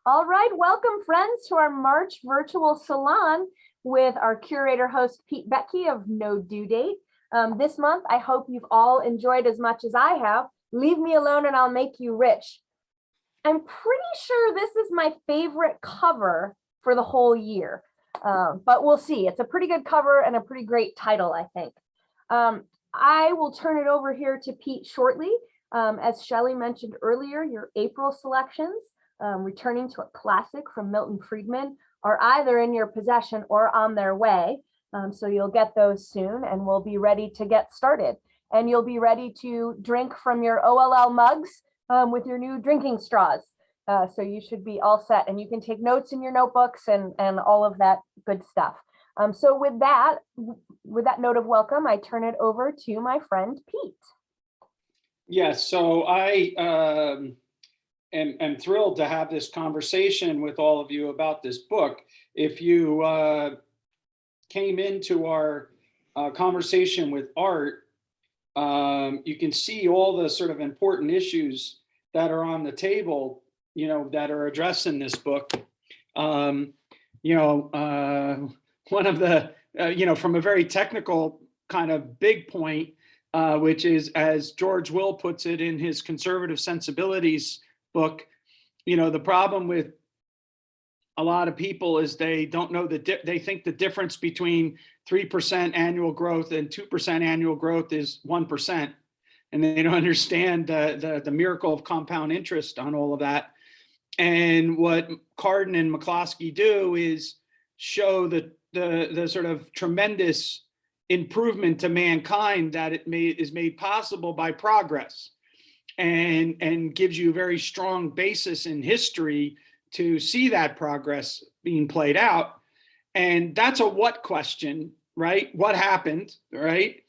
All right, welcome friends to our March virtual salon with our curator host Pete Boettke of No Due Date. This month, I hope you've all enjoyed as much as I have. Leave Me Alone and I'll Make You Rich. I'm pretty sure this is my favorite cover for the whole year, but we'll see. It's a pretty good cover and a pretty great title, I think. I will turn it over here to Pete shortly. As Shelley mentioned earlier, your April selections, returning to a classic from Milton Friedman, are either in your possession or on their way. So you'll get those soon and we'll be ready to get started. And you'll be ready to drink from your OLL mugs with your new drinking straws. So you should be all set and you can take notes in your notebooks and all of that good stuff. So with that note of welcome, I turn it over to my friend Pete. Yes, so I am thrilled to have this conversation with all of you about this book. If you came into our conversation with Art, you can see all the sort of important issues that are on the table, that are addressed in this book. One of the, from a very technical kind of big point, which is, as George Will puts it in his Conservative Sensibilities book, the problem with a lot of people is they don't know they think the difference between 3% annual growth and 2% annual growth is 1%. And they don't understand the miracle of compound interest on all of that. And what Carden and McCloskey do is show the sort of tremendous improvement to mankind that is made possible by progress, and gives you a very strong basis in history to see that progress being played out. And that's a what question, right? What happened, right?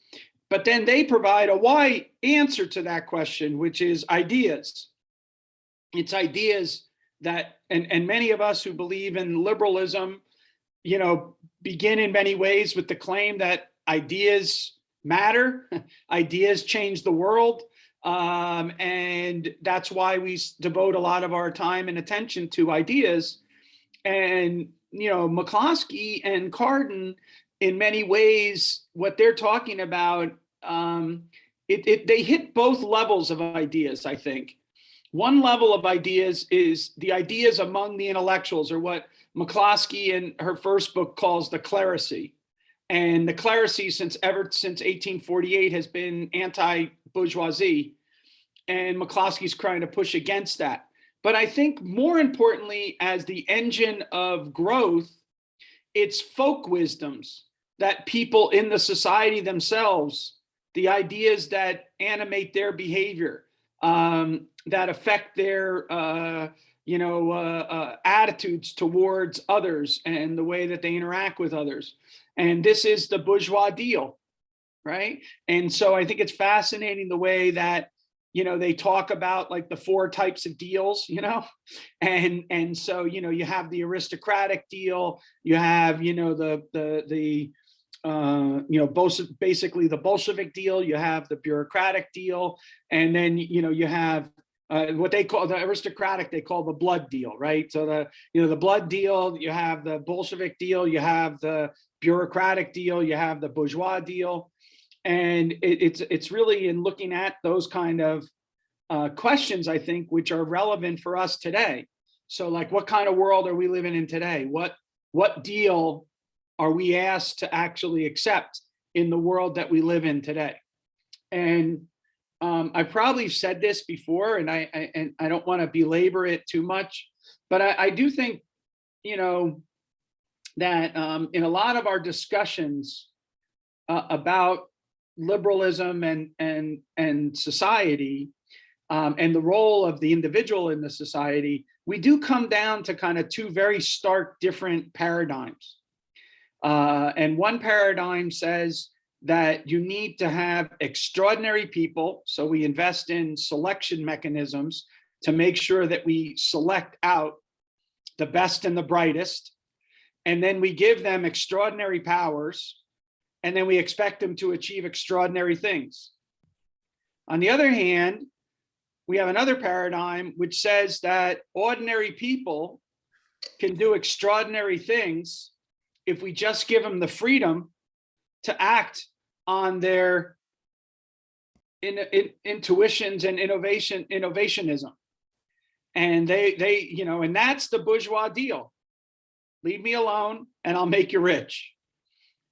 But then they provide a why answer to that question, which is ideas. It's ideas that, and many of us who believe in liberalism, begin in many ways with the claim that ideas matter, ideas change the world. And that's why we devote a lot of our time and attention to ideas. And, McCloskey and Carden, in many ways, what they're talking about, they hit both levels of ideas, I think. One level of ideas is the ideas among the intellectuals, or what McCloskey in her first book calls the clerisy. And the clerisy since 1848 has been anti-bourgeoisie, and McCloskey's trying to push against that. But I think more importantly, as the engine of growth, it's folk wisdoms that people in the society themselves, the ideas that animate their behavior, that affect their attitudes towards others and the way that they interact with others. And this is the bourgeois deal, right? And so I think it's fascinating the way that, they talk about like the 4 types of deals, and so, you have the aristocratic deal, you have, basically the Bolshevik deal, you have the bureaucratic deal, and then, you have what they call the aristocratic, they call the blood deal, right? So the blood deal, you have the Bolshevik deal, you have the bureaucratic deal, you have the bourgeois deal. And it's really in looking at those kind of questions, I think, which are relevant for us today. So like, what kind of world are we living in today? What deal are we asked to actually accept in the world that we live in today? And I probably said this before, and I don't want to belabor it too much, but I do think, that in a lot of our discussions about liberalism and society, and the role of the individual in the society, we do come down to kind of 2 very stark different paradigms. And one paradigm says that you need to have extraordinary people. So we invest in selection mechanisms to make sure that we select out the best and the brightest. And then we give them extraordinary powers. And then we expect them to achieve extraordinary things. On the other hand, we have another paradigm which says that ordinary people can do extraordinary things if we just give them the freedom to act on their intuitions and innovationism. And they, you know, and that's the bourgeois deal. Leave me alone and I'll make you rich.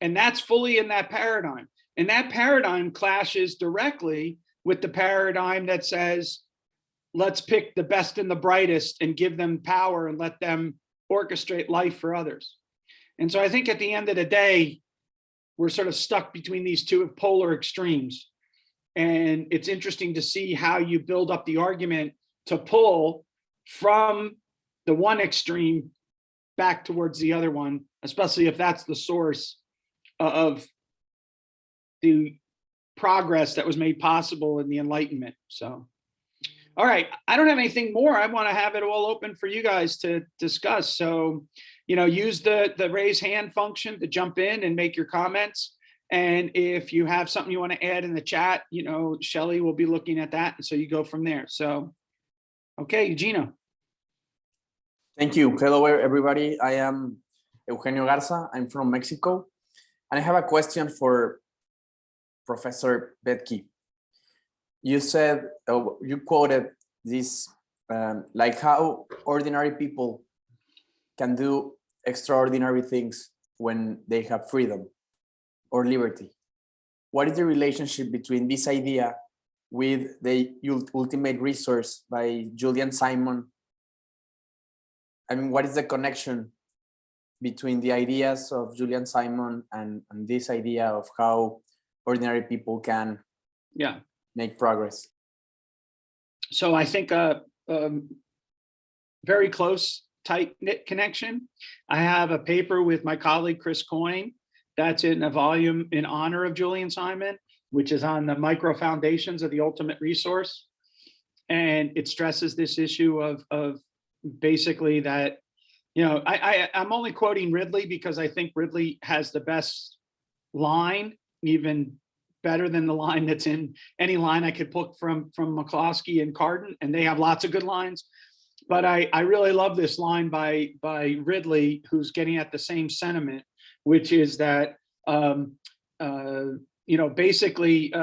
And that's fully in that paradigm. And that paradigm clashes directly with the paradigm that says, let's pick the best and the brightest and give them power and let them orchestrate life for others. And so I think at the end of the day, we're sort of stuck between these two polar extremes. And it's interesting to see how you build up the argument to pull from the one extreme back towards the other one, especially if that's the source of the progress that was made possible in the Enlightenment. So, all right, I don't have anything more. I want to have it all open for you guys to discuss. So, you know, use the raise hand function to jump in and make your comments. And if you have something you want to add in the chat, you know, Shelley will be looking at that. So you go from there. So, okay, Eugenio. Thank you. Hello, everybody. I am Eugenio Garza. I'm from Mexico. And I have a question for Professor Boettke. You said, you quoted this, like how ordinary people can do extraordinary things when they have freedom or liberty. What is the relationship between this idea with the ultimate resource by Julian Simon? I mean, what is the connection between the ideas of Julian Simon and this idea of how ordinary people can make progress? So I think a very close, tight-knit connection. I have a paper with my colleague Chris Coyne that's in a volume in honor of Julian Simon, which is on the micro foundations of the ultimate resource. And it stresses this issue of basically that, you know, I'm only quoting Ridley because I think Ridley has the best line, even better than the line that's in any line I could pick from McCloskey and Carden, and they have lots of good lines. But I really love this line by Ridley, who's getting at the same sentiment, which is that, you know, basically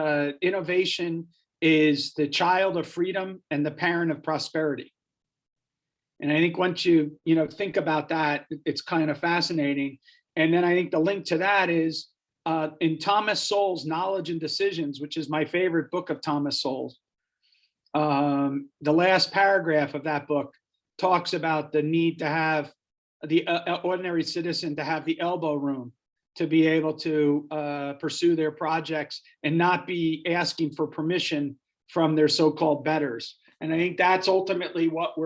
innovation is the child of freedom and the parent of prosperity. And I think once you know, think about that, it's kind of fascinating. And then I think the link to that is in Thomas Sowell's Knowledge and Decisions, which is my favorite book of Thomas Sowell's. The last paragraph of that book talks about the need to have the ordinary citizen to have the elbow room to be able to pursue their projects and not be asking for permission from their so-called betters. And I think that's ultimately what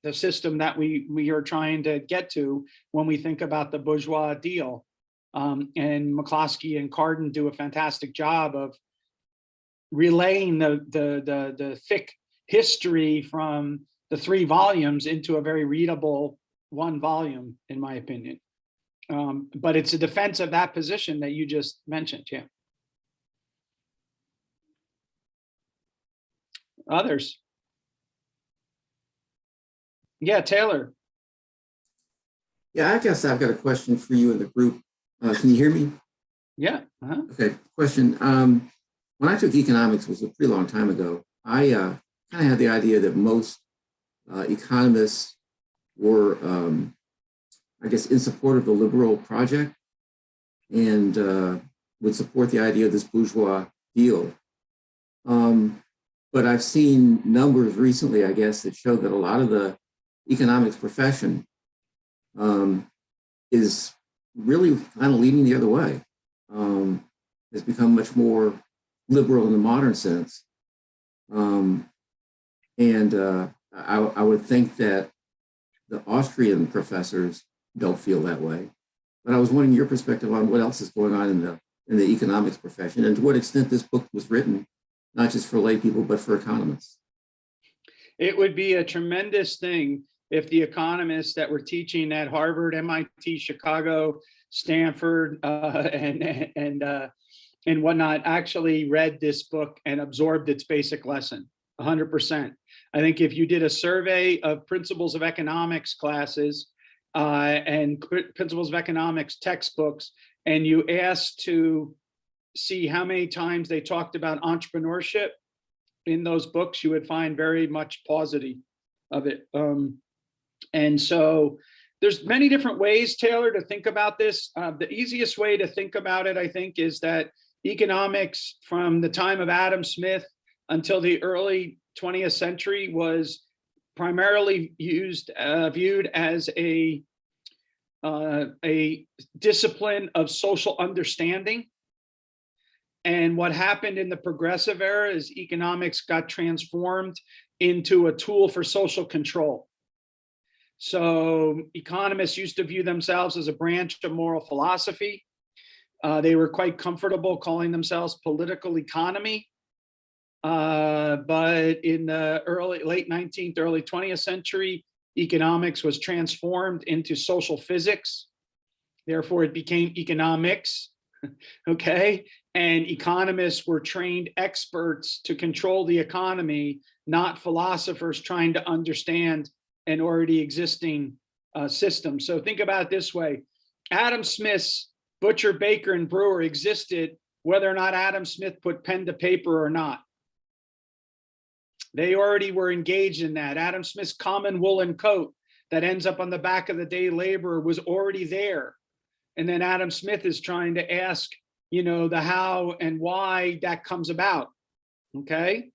the system that we are trying to get to when we think about the bourgeois deal. And McCloskey and Carden do a fantastic job of relaying the thick history from the 3 volumes into a very readable 1 volume, in my opinion. But it's a defense of that position that you just mentioned. Yeah. Others. Yeah, Taylor. Yeah, I guess I've got a question for you in the group. Can you hear me? Yeah. Okay, question. When I took economics, it was a pretty long time ago, I kind of had the idea that most economists were, I guess, in support of the liberal project and would support the idea of this bourgeois deal. But I've seen numbers recently, I guess, that show that a lot of the economics profession is really kind of leaning the other way. Has become much more liberal in the modern sense. I would think that the Austrian professors don't feel that way. But I was wondering your perspective on what else is going on in the economics profession and to what extent this book was written, not just for lay people, but for economists. It would be a tremendous thing if the economists that were teaching at Harvard, MIT, Chicago, Stanford, and whatnot actually read this book and absorbed its basic lesson, 100%. I think if you did a survey of principles of economics classes and Principles of Economics textbooks, and you asked to see how many times they talked about entrepreneurship in those books, you would find very much paucity of it. And so there's many different ways, Taylor, to think about this. The easiest way to think about it, I think, is that economics from the time of Adam Smith until the early 20th century was primarily viewed as a discipline of social understanding. And what happened in the progressive era is economics got transformed into a tool for social control. So economists used to view themselves as a branch of moral philosophy. They were quite comfortable calling themselves political economy. But in the late 19th, early 20th century, economics was transformed into social physics. Therefore, it became economics. Okay. And economists were trained experts to control the economy, not philosophers trying to understand an already existing system. So think about it this way. Adam Smith's butcher, baker, and brewer existed whether or not Adam Smith put pen to paper or not. They already were engaged in that. Adam Smith's common woolen coat that ends up on the back of the day laborer was already there. And then Adam Smith is trying to ask, the how and why that comes about. Okay.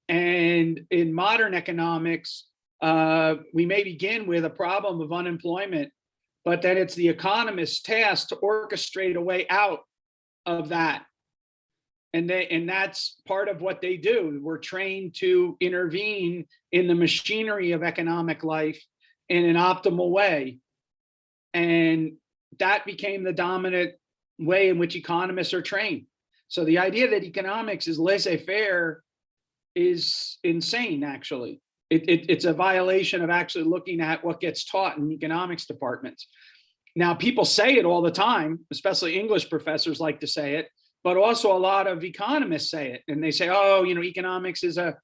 And in modern economics, we may begin with a problem of unemployment, but then it's the economist's task to orchestrate a way out of that. And that's part of what they do. We're trained to intervene in the machinery of economic life in an optimal way. And that became the dominant way in which economists are trained. So the idea that economics is laissez-faire is insane, actually. It's a violation of actually looking at what gets taught in economics departments. Now, people say it all the time, especially English professors like to say it, but also a lot of economists say it. And they say, oh, economics is a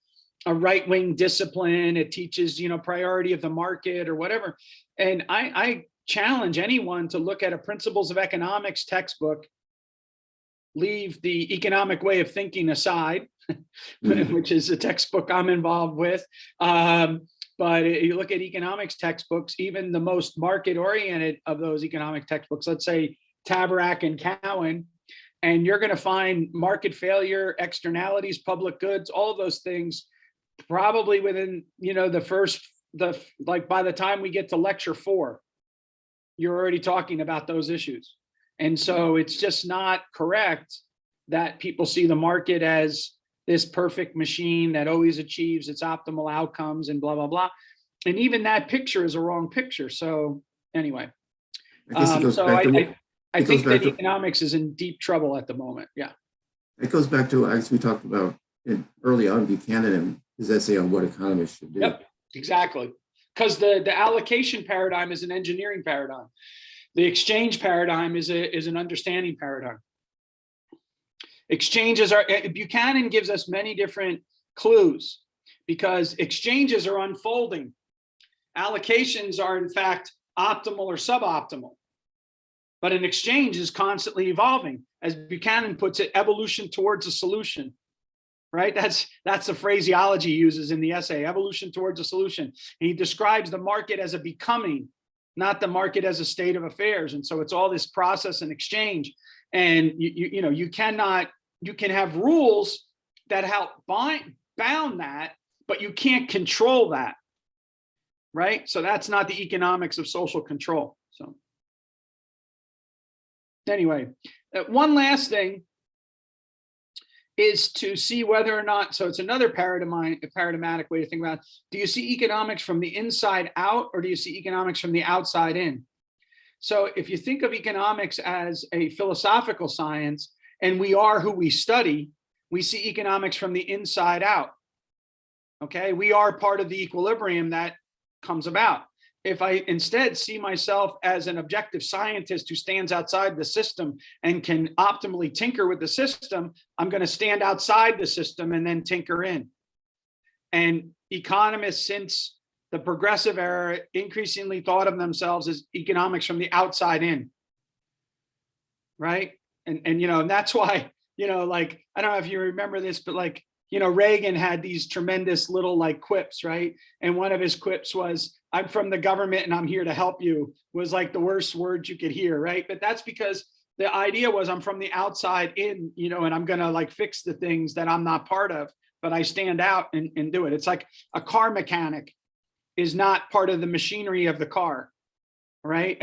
right-wing discipline. It teaches, priority of the market or whatever. And I challenge anyone to look at a Principles of Economics textbook, leave the economic way of thinking aside, which is a textbook I'm involved with. But you look at economics textbooks, even the most market-oriented of those economic textbooks, let's say Tabarrok and Cowan, and you're going to find market failure, externalities, public goods, all of those things probably within, by the time we get to lecture 4, you're already talking about those issues. And so it's just not correct that people see the market as this perfect machine that always achieves its optimal outcomes and blah, blah, blah. And even that picture is a wrong picture. So anyway, I think that economics is in deep trouble at the moment. Yeah. It goes back to, as we talked about early on, Buchanan and his essay on what economists should do. Yep, exactly. Because the allocation paradigm is an engineering paradigm. The exchange paradigm is an understanding paradigm. Exchanges Buchanan gives us many different clues because exchanges are unfolding. Allocations are in fact optimal or suboptimal. But an exchange is constantly evolving. As Buchanan puts it, evolution towards a solution. Right? That's the phraseology he uses in the essay, evolution towards a solution. And he describes the market as a becoming, not the market as a state of affairs. And so it's all this process and exchange. And you can have rules that help bound that, but you can't control that. Right? So that's not the economics of social control. So anyway, one last thing is to see whether or not, so it's another paradigmatic way to think about it. Do you see economics from the inside out or do you see economics from the outside in? So if you think of economics as a philosophical science and we are who we study, we see economics from the inside out. Okay, we are part of the equilibrium that comes about. If I instead see myself as an objective scientist who stands outside the system and can optimally tinker with the system, I'm going to stand outside the system and then tinker in. And economists since the progressive era increasingly thought of themselves as economics from the outside in, right? And you know, and that's why, you know, like, I don't know if you remember this, but like, you know, Reagan had these tremendous little like quips, right? And one of his quips was, "I'm from the government and I'm here to help you," was like the worst word you could hear, right? But that's because the idea was, I'm from the outside in, you know, and I'm gonna like fix the things that I'm not part of, but I stand out and do it. It's like a car mechanic is not part of the machinery of the car, right?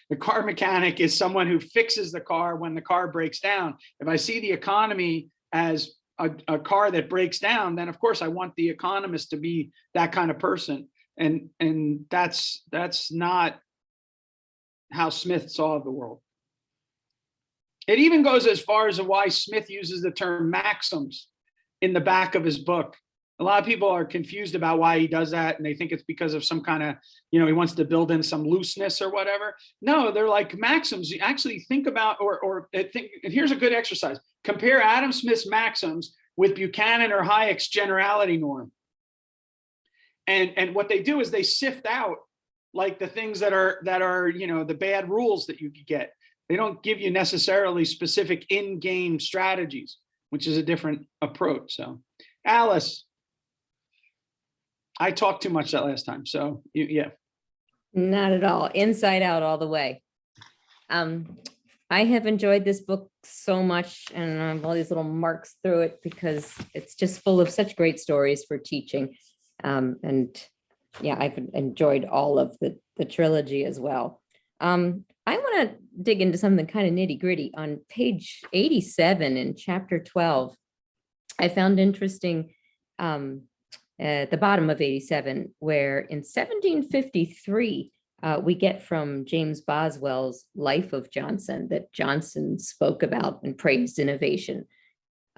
The car mechanic is someone who fixes the car when the car breaks down. If I see the economy as a car that breaks down, then of course I want the economist to be that kind of person. And that's not how Smith saw the world. It even goes as far as why Smith uses the term maxims in the back of his book. A lot of people are confused about why he does that, and they think it's because of some kind of, you know, he wants to build in some looseness or whatever. No, they're like maxims. You actually think about, or think, and here's a good exercise. Compare Adam Smith's maxims with Buchanan or Hayek's generality norm. And what they do is they sift out like the things that are, you know, the bad rules that you could get. They don't give you necessarily specific in-game strategies, which is a different approach. So, Alice, I talked too much that last time. So, yeah. Not at all. Inside out all the way. I have enjoyed this book so much, and I have all these little marks through it because it's just full of such great stories for teaching. And yeah, I've enjoyed all of the trilogy as well. I want to dig into something kind of nitty gritty. On page 87 in chapter 12, I found interesting at the bottom of 87, where in 1753, we get from James Boswell's Life of Johnson that Johnson spoke about and praised innovation.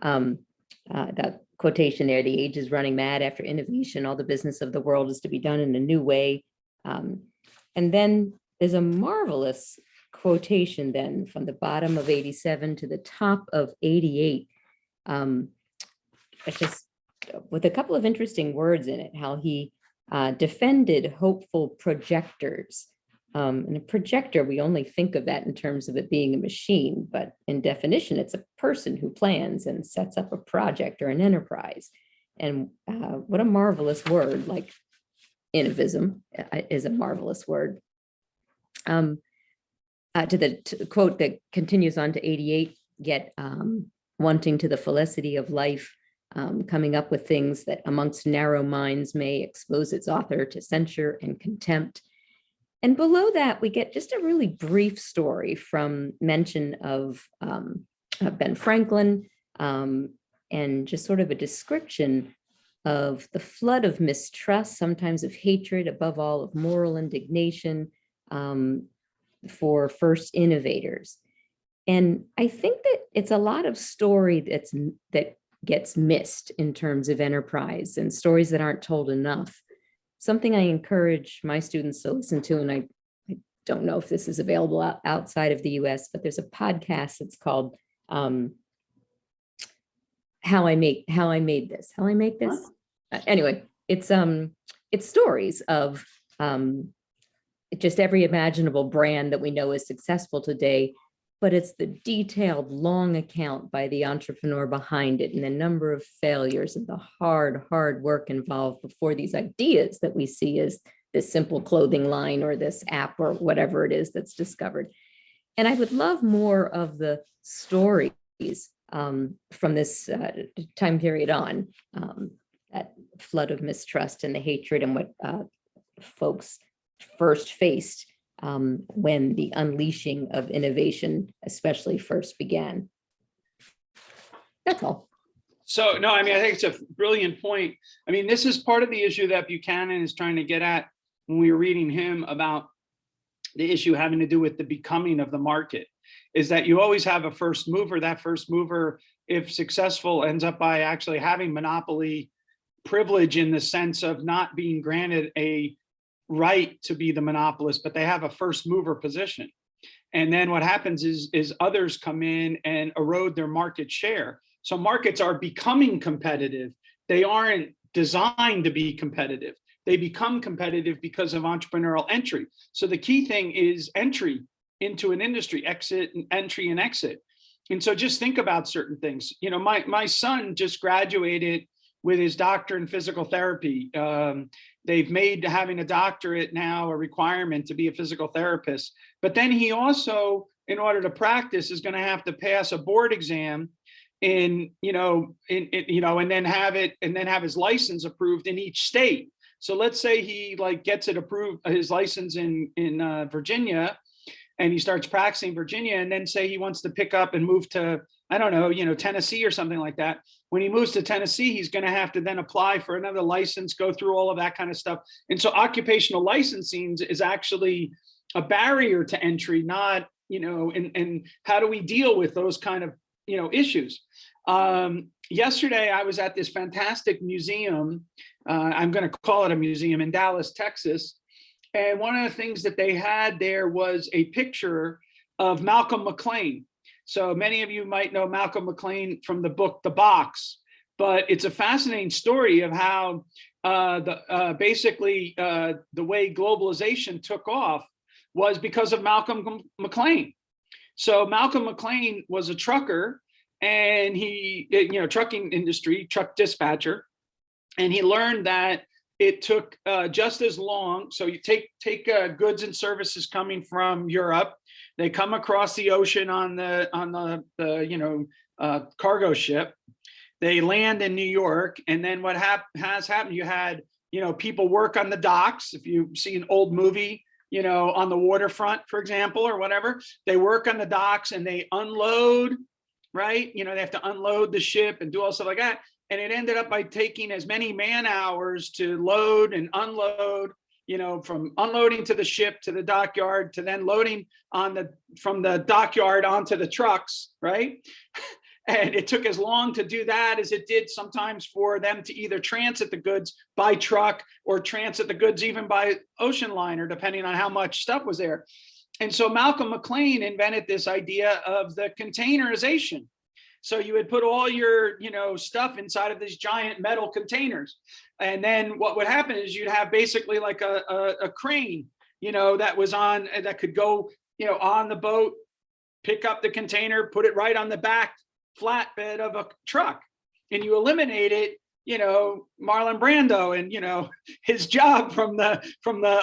That quotation there, "The age is running mad after innovation. All the business of the world is to be done in a new way." And then there's a marvelous quotation then from the bottom of 87 to the top of 88. It's just with a couple of interesting words in it, how he defended hopeful projectors. And a projector, we only think of that in terms of it being a machine, but in definition, it's a person who plans and sets up a project or an enterprise. And what a marvelous word, like innovism is a marvelous word. To the quote that continues on to 88, yet wanting to the felicity of life, coming up with things that amongst narrow minds may expose its author to censure and contempt. And below that, we get just a really brief story from mention of Ben Franklin, and just sort of a description of the flood of mistrust, sometimes of hatred, above all of moral indignation for first innovators. And I think that it's a lot of story that gets missed in terms of enterprise and stories that aren't told enough. Something I encourage my students to listen to, and I don't know if this is available outside of the US, but there's a podcast that's called How I Make This. Anyway, it's stories of just every imaginable brand that we know is successful today, but it's the detailed, long account by the entrepreneur behind it and the number of failures and the hard work involved before these ideas that we see as this simple clothing line or this app or whatever it is that's discovered. And I would love more of the stories from this time period on, that flood of mistrust and the hatred and what folks first faced when the unleashing of innovation especially first began. That's all. So, no, I mean, I think it's a brilliant point. I mean, this is part of the issue that Buchanan is trying to get at when we were reading him about the issue having to do with the becoming of the market, is that you always have a first mover. That first mover, if successful, ends up by actually having monopoly privilege in the sense of not being granted a right to be the monopolist, but they have a first mover position. And then what happens is others come in and erode their market share. So markets are becoming competitive. They aren't designed to be competitive. they become competitive because of entrepreneurial entry. So the key thing is entry into an industry, exit and entry and exit. And so just think about certain things. You know, my son just graduated with his doctorate in physical therapy. They've made having a doctorate now a requirement to be a physical therapist. But then he also, in order to practice, is going to have to pass a board exam and then have his license approved in each state. So let's say he like gets it approved, his license in Virginia, and he starts practicing Virginia, and then say he wants to pick up and move to, I don't know, Tennessee or something like that. When he moves to Tennessee, he's going to have to then apply for another license, go through all of that kind of stuff. And so occupational licensing is actually a barrier to entry, not, and how do we deal with those kind of, issues? Yesterday, I was at this fantastic museum. I'm going to call it a museum in Dallas, Texas. And one of the things that they had there was a picture of Malcolm McLean. So many of you might know Malcolm McLean from the book, The Box, but it's a fascinating story of how basically the way globalization took off was because of Malcolm McLean. So Malcolm McLean was a trucker, and he, trucking industry, truck dispatcher, and he learned that it took just as long. So you take goods and services coming from Europe, they come across the ocean on the cargo ship, they land in New York, and then what has happened? You had people work on the docks. If you see an old movie, on the waterfront, for example, or whatever, they work on the docks and they unload, right? They have to unload the ship and do all stuff like that. And it ended up by taking as many man hours to load and unload, from unloading to the ship to the dockyard to then loading from the dockyard onto the trucks, right? And it took as long to do that as it did sometimes for them to either transit the goods by truck or transit the goods even by ocean liner, depending on how much stuff was there. And so Malcolm McLean invented this idea of the containerization. So you would put all your, stuff inside of these giant metal containers. And then what would happen is you'd have basically like a crane, that could go, on the boat, pick up the container, put it right on the back flatbed of a truck, and you eliminated, Marlon Brando and, his job from the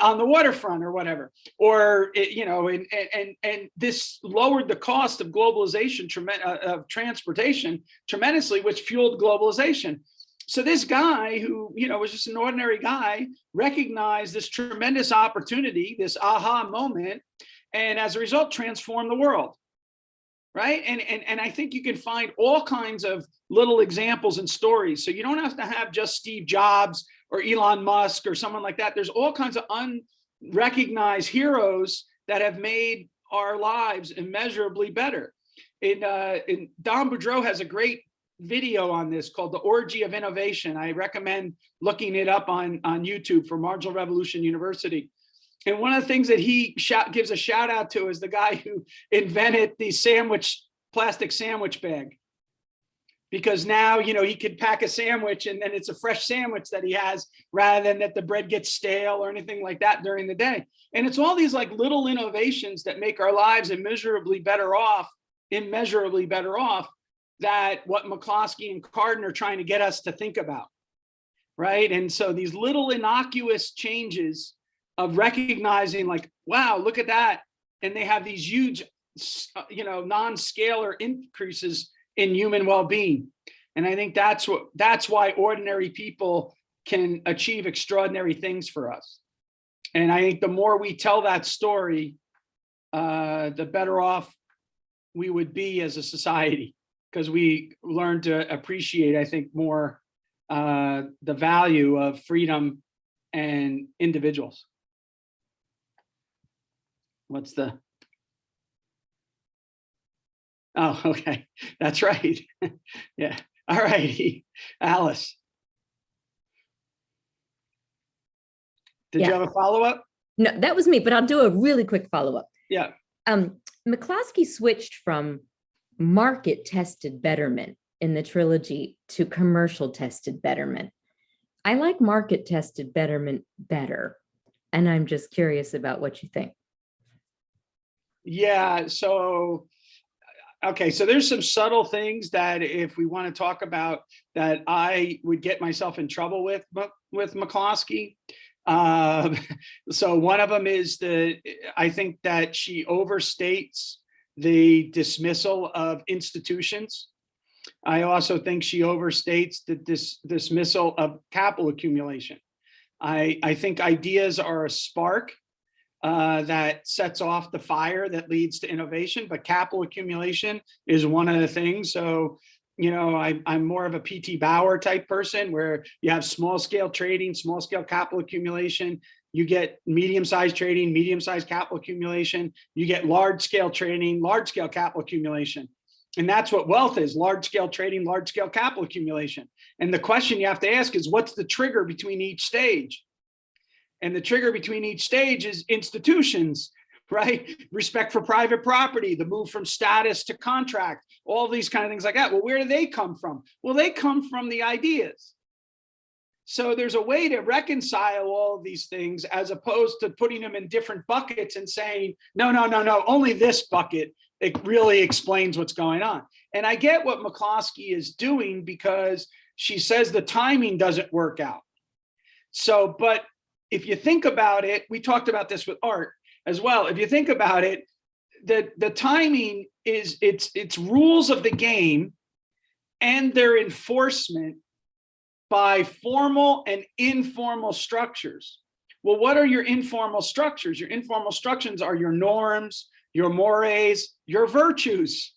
on the waterfront or whatever, or, and this lowered the cost of globalization, of transportation tremendously, which fueled globalization. So this guy who, was just an ordinary guy, recognized this tremendous opportunity, this aha moment, and as a result, transformed the world. Right. And I think you can find all kinds of little examples and stories. So you don't have to have just Steve Jobs or Elon Musk or someone like that. There's all kinds of unrecognized heroes that have made our lives immeasurably better. And Don Boudreau has a great video on this called The Orgy of Innovation. I recommend looking it up on YouTube for Marginal Revolution University. And one of the things that he gives a shout out to is the guy who invented the plastic sandwich bag. Because now, he could pack a sandwich and then it's a fresh sandwich that he has, rather than that the bread gets stale or anything like that during the day. And it's all these like little innovations that make our lives immeasurably better off, that what McCloskey and Carden are trying to get us to think about. Right. And so these little innocuous changes of recognizing like, wow, look at that. And they have these huge, non-scalar increases in human well-being. And I think that's why ordinary people can achieve extraordinary things for us. And I think the more we tell that story, the better off we would be as a society, because we learn to appreciate, I think, more the value of freedom and individuals. What's the? Oh, okay. That's right. Yeah. All right. Alice. Did you have a follow-up? No, that was me, but I'll do a really quick follow-up. Yeah. McCloskey switched from market tested betterment in the trilogy to commercial tested betterment. I like market tested betterment better. And I'm just curious about what you think. Yeah, so, okay, so there's some subtle things that if we want to talk about that I would get myself in trouble with McCloskey. So one of them is I think that she overstates the dismissal of institutions. I also think she overstates the dismissal of capital accumulation. I think ideas are a spark that sets off the fire that leads to innovation, but capital accumulation is one of the things. So, you know, I'm more of a PT Bauer type person where you have small scale trading, small scale capital accumulation. You get medium-sized trading, medium-sized capital accumulation. You get large-scale trading, large-scale capital accumulation. And that's what wealth is: large-scale trading, large-scale capital accumulation. And the question you have to ask is, what's the trigger between each stage? And the trigger between each stage is institutions, right? Respect for private property, the move from status to contract, all these kind of things like that. Well, where do they come from? Well, they come from the ideas. So there's a way to reconcile all of these things as opposed to putting them in different buckets and saying, no, only this bucket, it really explains what's going on. And I get what McCloskey is doing because she says the timing doesn't work out. So, but if you think about it, we talked about this with Art as well. If you think about it, the timing is it's rules of the game and their enforcement by formal and informal structures. Well, what are your informal structures? Your informal structures are your norms, your mores, your virtues,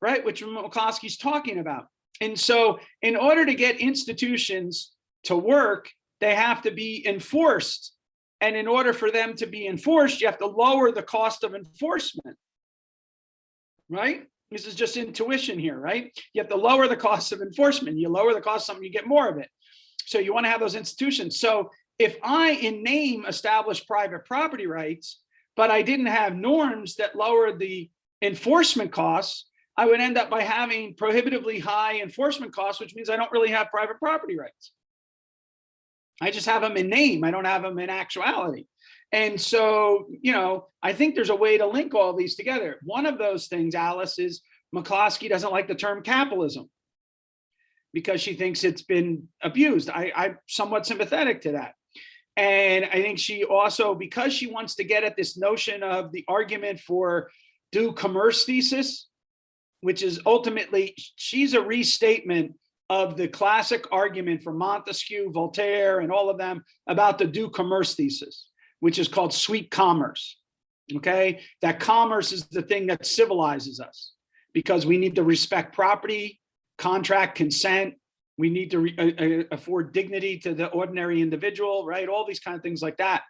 right? Which McCloskey's talking about. And so in order to get institutions to work, they have to be enforced. And in order for them to be enforced, you have to lower the cost of enforcement, right? This is just intuition here, right? You have to lower the cost of enforcement. You lower the cost of something, you get more of it. So you want to have those institutions. So if I in name established private property rights, but I didn't have norms that lowered the enforcement costs, I would end up by having prohibitively high enforcement costs, which means I don't really have private property rights. I just have them in name. I don't have them in actuality. And so, you know, I think there's a way to link all these together. One of those things, Alice, is McCloskey doesn't like the term capitalism because she thinks it's been abused. I'm somewhat sympathetic to that. And I think she also, because she wants to get at this notion of the argument for due commerce thesis, which is ultimately, she's a restatement of the classic argument for Montesquieu, Voltaire, and all of them about the due commerce thesis, which is called sweet commerce, okay? That commerce is the thing that civilizes us because we need to respect property, contract, consent. We need to afford dignity to the ordinary individual, right? All these kind of things like that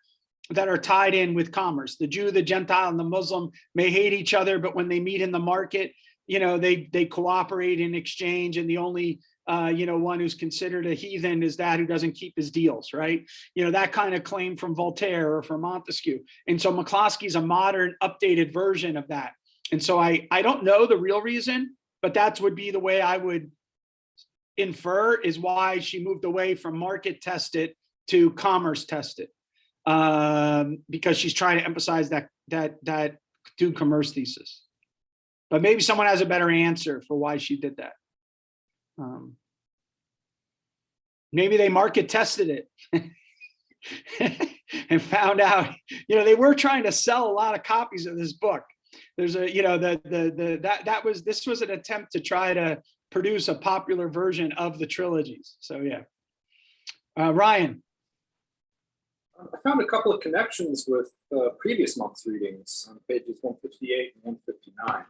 that are tied in with commerce. The Jew, the Gentile, and the Muslim may hate each other, but when they meet in the market, you know, they cooperate in exchange, and the only you know, one who's considered a heathen is that who doesn't keep his deals, right? You know, that kind of claim from Voltaire or from Montesquieu. And so McCloskey's a modern, updated version of that. And so I don't know the real reason, but that would be the way I would infer is why she moved away from market tested to commerce tested, because she's trying to emphasize that due commerce thesis. But maybe someone has a better answer for why she did that. Maybe they market tested it and found out, you know, they were trying to sell a lot of copies of this book. There's a, you know, this was an attempt to try to produce a popular version of the trilogies. So yeah. Ryan. I found a couple of connections with previous month's readings on pages 158 and 159.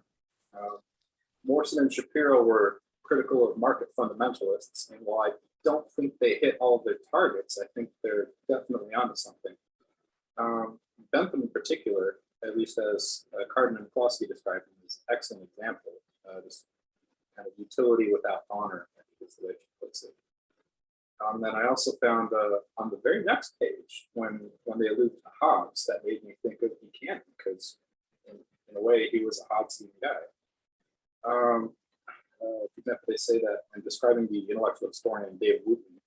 Morrison and Shapiro were critical of market fundamentalists, and while I don't think they hit all of their targets, I think they're definitely onto something. Bentham in particular, at least as Carden and McCloskey described him, is an excellent example. This kind of utility without honor, I think is the way she puts it. Then I also found on the very next page, when they allude to Hobbes, that made me think of Buchanan, because in a way he was a Hobbesian guy. For example, they say that in describing the intellectual historian Dave Wooten,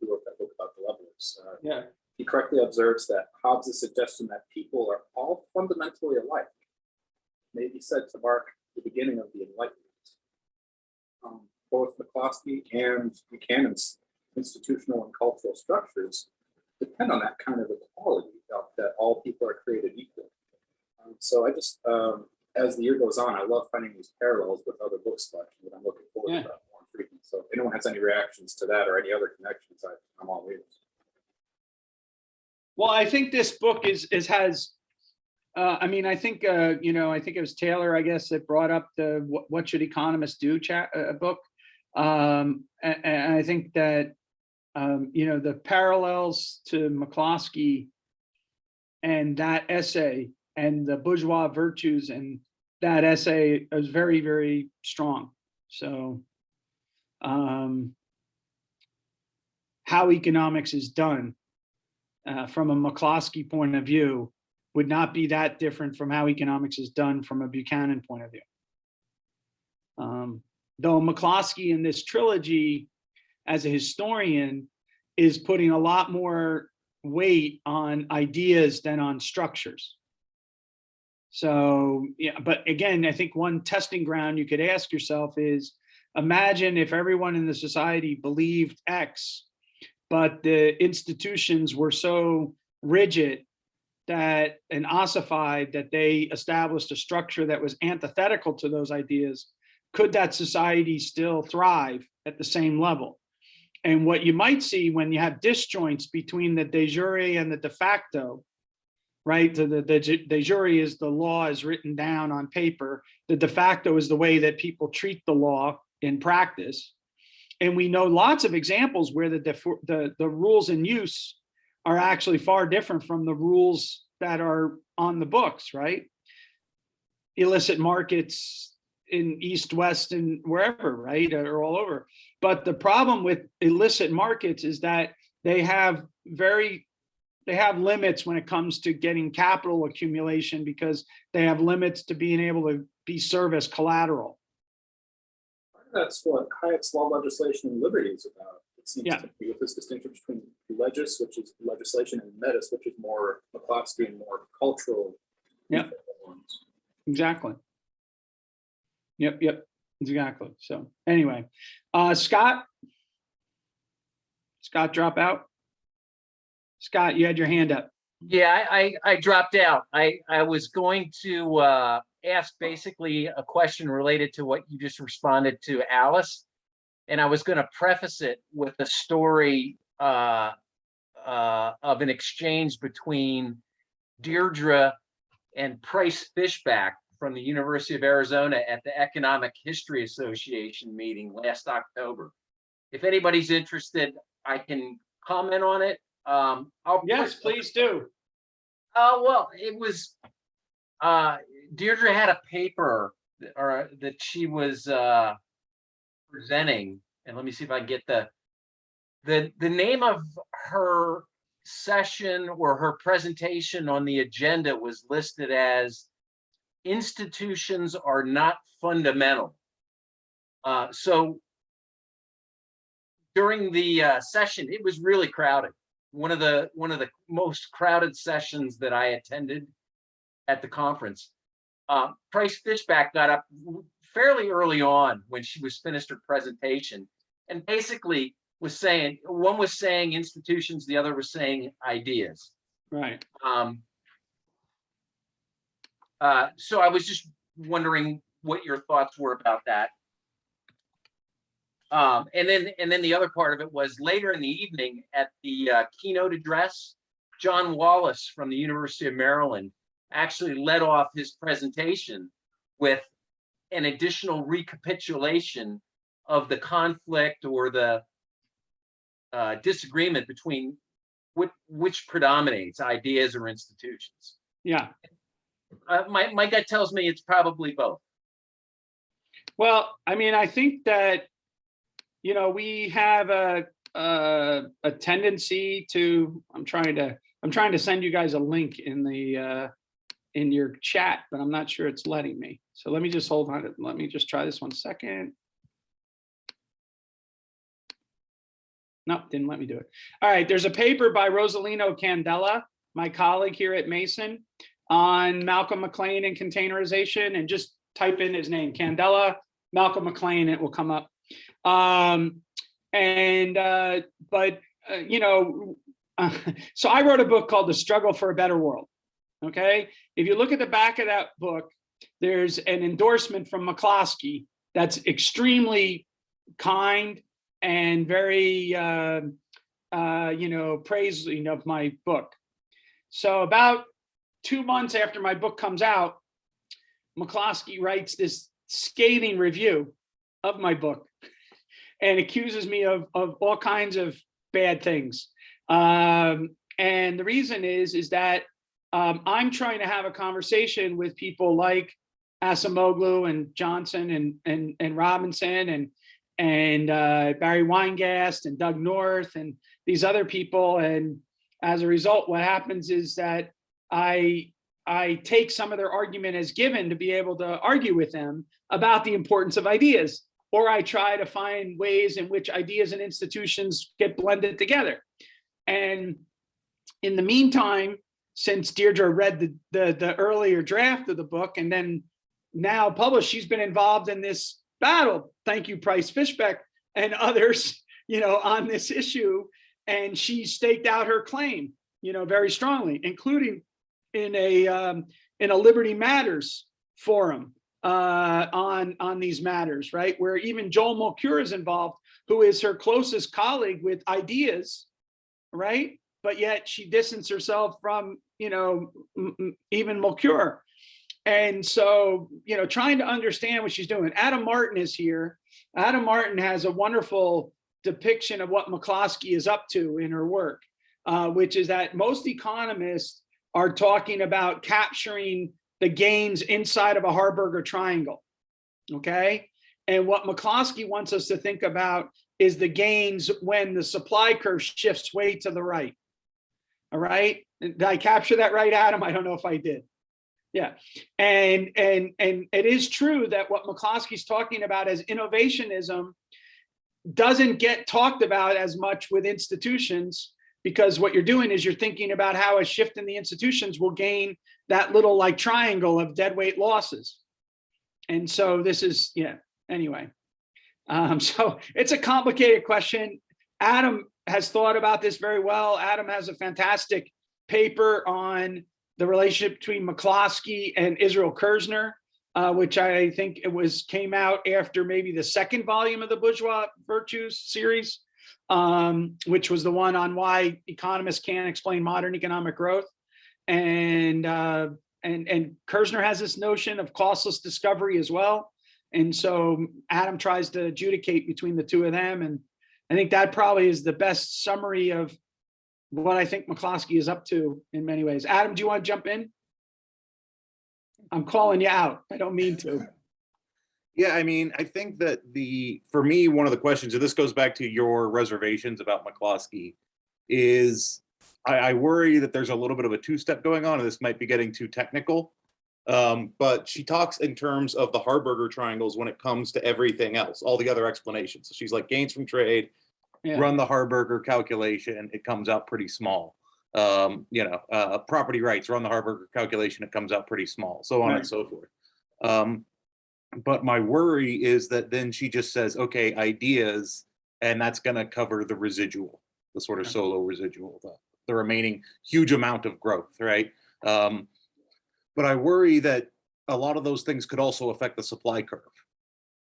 who wrote that book about the levelers. Yeah. He correctly observes that Hobbes' suggestion that people are all fundamentally alike may be said to mark the beginning of the Enlightenment. Both McCloskey and Buchanan's institutional and cultural structures depend on that kind of equality, that all people are created equal. So I just, as the year goes on, I love finding these parallels with other book selections, and I'm looking forward to that more frequently. So if anyone has any reactions to that or any other connections, I'm all ears. Well, I think this book has. I mean, I think I think it was Taylor, I guess, that brought up the "What Should Economists Do" book, and I think that the parallels to McCloskey and that essay and the bourgeois virtues and that essay is very, very strong. So, how economics is done from a McCloskey point of view would not be that different from how economics is done from a Buchanan point of view. Though McCloskey in this trilogy, as a historian, is putting a lot more weight on ideas than on structures. So, yeah, but again, I think one testing ground you could ask yourself is, imagine if everyone in the society believed X, but the institutions were so rigid that and ossified that they established a structure that was antithetical to those ideas. Could that society still thrive at the same level? And what you might see when you have disjoints between the de jure and the de facto, right? The de jure is the law is written down on paper. The de facto is the way that people treat the law in practice. And we know lots of examples where the rules in use are actually far different from the rules that are on the books, right? Illicit markets in East, West, and wherever, right, or all over. But the problem with illicit markets is that they have limits when it comes to getting capital accumulation, because they have limits to being able to be served as collateral. That's what Hayek's law, legislation, and liberty is about. It seems Yeah. to be with this distinction between legis, which is legislation, and metis, which is more McCloskey and more cultural. Yeah. Exactly. Yep, exactly. So anyway, Scott drop out. Scott, you had your hand up. Yeah, I dropped out. I was going to ask basically a question related to what you just responded to, Alice. And I was going to preface it with a story of an exchange between Deirdre and Price Fishback from the University of Arizona at the Economic History Association meeting last October. If anybody's interested, I can comment on it. Yes, please do. Well, it was Deirdre had a paper that she was presenting, and let me see if I can get the name of her session or her presentation on the agenda was listed as "Institutions Are Not Fundamental." So during the session, it was really crowded. One of the most crowded sessions that I attended at the conference. Price Fishback got up fairly early on when she was finished her presentation, and basically was saying, one was saying institutions, the other was saying ideas. Right. So I was just wondering what your thoughts were about that. And then the other part of it was later in the evening at the keynote address, John Wallace from the University of Maryland actually led off his presentation with an additional recapitulation of the conflict or the disagreement between which predominates, ideas or institutions. Yeah. My gut tells me it's probably both. Well, I mean, I think that, we have a tendency to, I'm trying to send you guys a link in your chat, but I'm not sure it's letting me. So let me just hold on. Let me just try this 1 second. No, didn't let me do it. All right, there's a paper by Rosalino Candela, my colleague here at Mason, on Malcolm McLean and containerization, and just type in his name, Candela, Malcolm McLean, it will come up. So I wrote a book called The Struggle for a Better World. Okay, if you look at the back of that book, there's an endorsement from McCloskey that's extremely kind and very, praising of my book. So about 2 months after my book comes out, McCloskey writes this scathing review of my book and accuses me of all kinds of bad things. And the reason is that I'm trying to have a conversation with people like Acemoglu and Johnson and Robinson and Barry Weingast and Doug North and these other people. And as a result, what happens is that I take some of their argument as given to be able to argue with them about the importance of ideas, or I try to find ways in which ideas and institutions get blended together. And in the meantime, since Deirdre read the earlier draft of the book and then now published, she's been involved in this battle. Thank you, Price Fishbeck and others, on this issue. And she staked out her claim, very strongly, including in a Liberty Matters forum on these matters, right? Where even Joel Mulcure is involved, who is her closest colleague with ideas, right? But yet she distanced herself from, even Mulcure. And so, trying to understand what she's doing. Adam Martin is here. Adam Martin has a wonderful depiction of what McCloskey is up to in her work, which is that most economists are talking about capturing the gains inside of a Harburger triangle, okay? And what McCloskey wants us to think about is the gains when the supply curve shifts way to the right. All right, did I capture that right, Adam? I don't know if I did. Yeah, and it is true that what McCloskey's talking about as innovationism doesn't get talked about as much with institutions, because what you're doing is you're thinking about how a shift in the institutions will gain that little like triangle of deadweight losses. And so this is, anyway. So it's a complicated question. Adam has thought about this very well. Adam has a fantastic paper on the relationship between McCloskey and Israel Kirzner, which I think came out after maybe the second volume of the Bourgeois Virtues series, which was the one on why economists can't explain modern economic growth. And Kirzner has this notion of costless discovery as well. And so Adam tries to adjudicate between the two of them. And I think that probably is the best summary of what I think McCloskey is up to in many ways. Adam, do you want to jump in? I'm calling you out. I don't mean to. Yeah, I mean, I think that for me, one of the questions, and this goes back to your reservations about McCloskey, is I worry that there's a little bit of a two-step going on, and this might be getting too technical. But she talks in terms of the Harburger triangles when it comes to everything else, all the other explanations. So she's like, gains from trade, run the Harburger calculation, it comes out pretty small. Property rights, run the Harburger calculation, it comes out pretty small, so on and so forth. But my worry is that then she just says, okay, ideas, and that's going to cover the residual, the sort of solo residual, the remaining huge amount of growth, right? But I worry that a lot of those things could also affect the supply curve.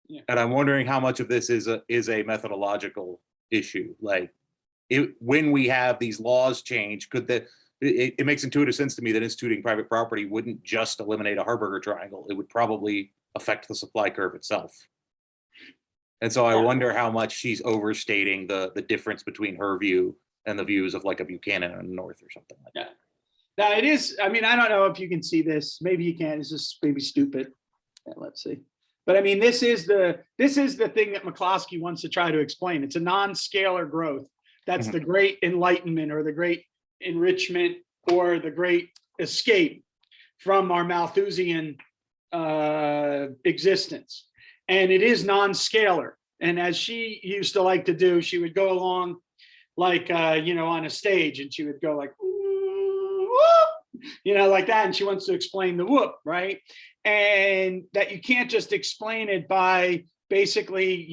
Yeah. And I'm wondering how much of this is a methodological issue. Like, when we have these laws change, it makes intuitive sense to me that instituting private property wouldn't just eliminate a Harburger triangle. It would probably affect the supply curve itself. And so I wonder how much she's overstating the difference between her view and the views of like a Buchanan in the North or something like that. Now it is, I mean, I don't know if you can see this. Maybe you can. It's just maybe stupid. Yeah, let's see. But I mean, this is the thing that McCloskey wants to try to explain. It's a non-scalar growth. That's the great enlightenment or the great enrichment or the great escape from our Malthusian existence. And it is non-scalar. And as she used to like to do, she would go along like, on a stage, and she would go like, whoop, like that. And she wants to explain the whoop, right? And that you can't just explain it by basically,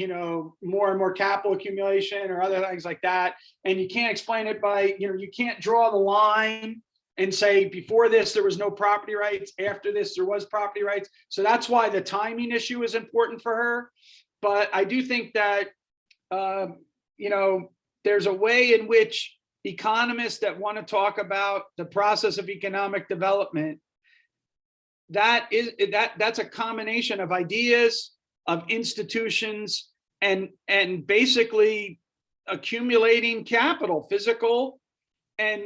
more and more capital accumulation or other things like that. And you can't explain it by, you can't draw the line and say before this there was no property rights, after this there was property rights. So that's why the timing issue is important for her. But I do think that there's a way in which economists that want to talk about the process of economic development, that's a combination of ideas, of institutions, and basically accumulating capital, physical and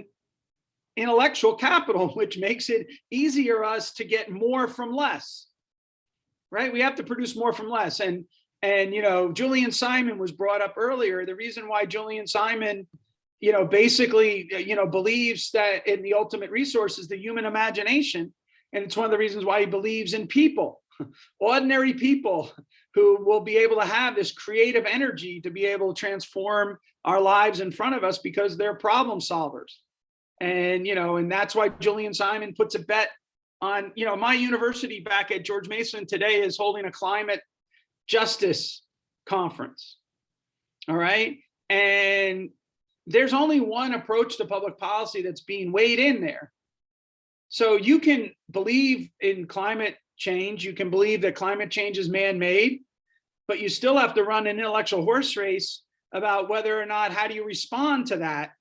intellectual capital, which makes it easier us to get more from less, right? We have to produce more from less. And Julian Simon was brought up earlier. The reason why Julian Simon, basically, believes that in the ultimate resource is the human imagination. And it's one of the reasons why he believes in people, ordinary people who will be able to have this creative energy to be able to transform our lives in front of us because they're problem solvers. And, and that's why Julian Simon puts a bet on, my university back at George Mason today is holding a climate justice conference. All right. And there's only one approach to public policy that's being weighed in there. So you can believe in climate change. You can believe that climate change is man-made, but you still have to run an intellectual horse race about whether or not, how do you respond to that?